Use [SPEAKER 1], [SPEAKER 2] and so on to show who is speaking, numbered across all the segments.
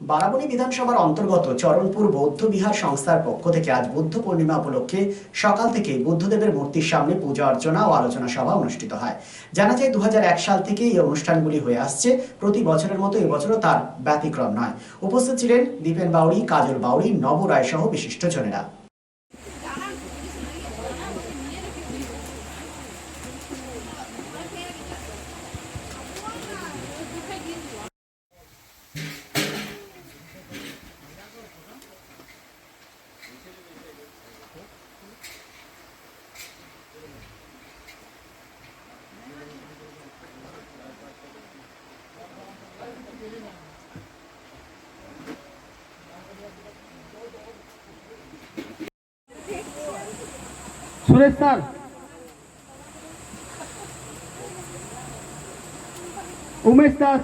[SPEAKER 1] বারাবণী বিধানসভার অন্তর্গত চরণপুর বৌদ্ধ বিহার সংস্থার পক্ষ থেকে আজ বুদ্ধ পূর্ণিমা উপলক্ষে সকাল থেকে বুদ্ধদেবের মূর্তির সামনে পূজা অর্চনা ও আলোচনা সভা অনুষ্ঠিত হয়। জানা যায় 2001 সাল থেকে এই অনুষ্ঠানগুলি হয়ে আসছে। প্রতি বছরের মতো এবছরও তার ব্যতিক্রম নয়। উপস্থিত ছিলেন দীপেন বাউরি, কাজল বাউরি, নব রায় সহ বিশিষ্টজনেরা।
[SPEAKER 2] सुरेश सर उमेश दास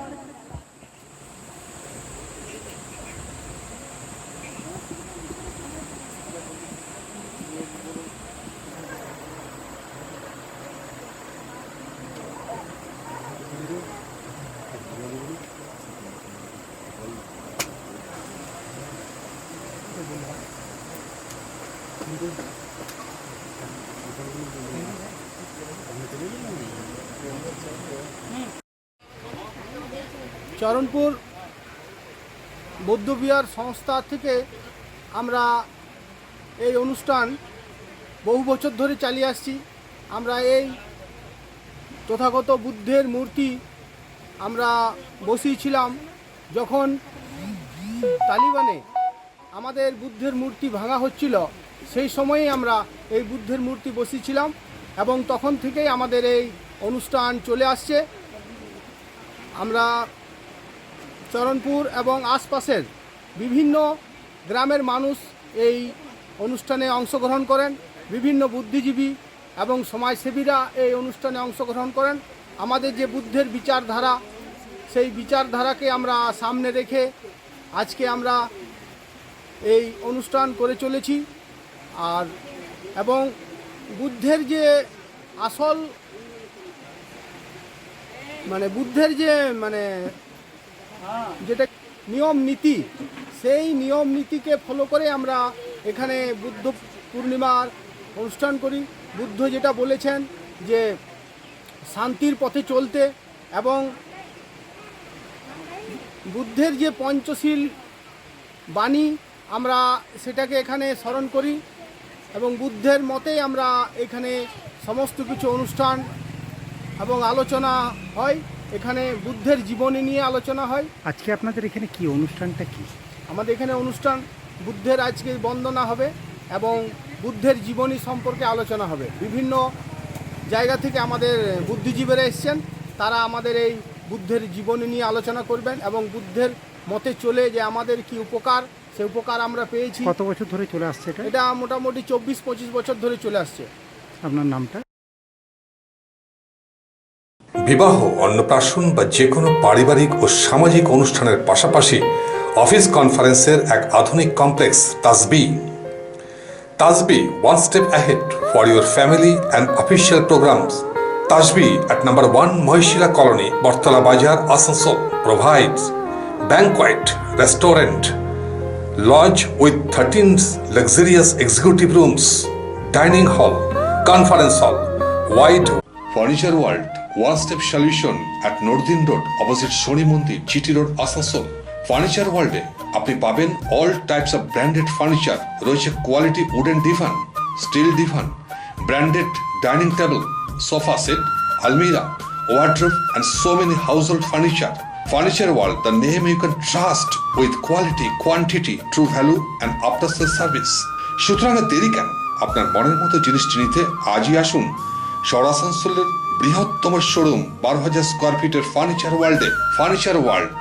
[SPEAKER 2] চরণপুর বৌদ্ধবিহার সংস্থা থেকে আমরা এই অনুষ্ঠান বহু বছর ধরে চালিয়ে আসছি। আমরা এই তথাগত বুদ্ধের মূর্তি আমরা বসিয়েছিলাম যখন তালিবানে আমাদের বুদ্ধের মূর্তি ভাঙা হচ্ছিল, সেই সময়েই আমরা এই বুদ্ধের মূর্তি বসিয়েছিলাম এবং তখন থেকেই আমাদের এই অনুষ্ঠান চলে আসছে। আমরা চরণপুর এবং আশপাশের বিভিন্ন গ্রামের মানুষ এই অনুষ্ঠানে অংশগ্রহণ করেন। বিভিন্ন বুদ্ধিজীবী এবং সমাজসেবীরা এই অনুষ্ঠানে অংশগ্রহণ করেন। আমাদের যে বুদ্ধের বিচারধারা, সেই বিচারধারাকে আমরা সামনে রেখে আজকে আমরা এই অনুষ্ঠান করে চলেছি। আর এবং বুদ্ধের যে আসল বুদ্ধের যে যেটা নিয়ম নীতি, সেই নিয়ম নীতিকে ফলো করে আমরা এখানে বুদ্ধ পূর্ণিমার অনুষ্ঠান করি। বুদ্ধ যেটা বলেছেন যে শান্তির পথে চলতে, এবং বুদ্ধের যে পঞ্চশীল বাণী আমরা সেটাকে এখানে স্মরণ করি এবং বুদ্ধের মতেই আমরা এখানে সমস্ত কিছু অনুষ্ঠান এবং আলোচনা হয়। এখানে বুদ্ধের জীবনী নিয়ে আলোচনা হয়।
[SPEAKER 3] আজকে আপনাদের এখানে কি অনুষ্ঠানটা কি?
[SPEAKER 2] আমাদের এখানে অনুষ্ঠান বুদ্ধের আজকে বন্দনা হবে এবং বুদ্ধের জীবনী সম্পর্কে আলোচনা হবে। বিভিন্ন জায়গা থেকে আমাদের বুদ্ধিজীবীরা এসছেন, তারা আমাদের এই বুদ্ধের জীবনী নিয়ে আলোচনা করবেন এবং বুদ্ধের মতে চলে যে আমাদের কি উপকার, সেই উপকার আমরা পেয়েছি।
[SPEAKER 3] কত বছর ধরে চলে আসছে এটা?
[SPEAKER 2] এটা মোটামুটি 24-25 বছর ধরে চলে আসছে।
[SPEAKER 3] আপনার নামটা?
[SPEAKER 4] বিবাহ, অন্নপ্রাশন বা যে কোনো পারিবারিক ও সামাজিক অনুষ্ঠানের পাশাপাশি অফিস কনফারেন্সের এক আধুনিক কমপ্লেক্স তাজবি one step ahead for your family and official programs. Tajbi at number 1 Mahishila Colony, Bortala Bazar, Asansol provides banquet, restaurant, lodge with 13 luxurious executive rooms, dining hall, conference hall, wide Furniture World, one-step solution at Nordin Road, opposite Shoni Mondir, GT Road, Asansol. Furniture World আপনি পাবেন all types of branded furniture, রয়েছে quality wooden divan, steel divan, branded dining table, sofa set, আলমিরা, wardrobe and so many household furniture. Furniture World, the name you can trust with quality, quantity, true value and after sales service. সুতরাং দেরি কেন? আপনার মনের মতো জিনিসটি নিতে আজই আসুন শহর আসানসোলের বৃহত্তম শোরুম 12,000 স্কোয়ার ফিটের ফার্নিচার ওয়ার্ল্ডে। Furniture world,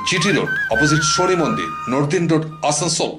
[SPEAKER 4] GT road, opposite শনি মন্দির, নর্দিন রোড, আসানসোল।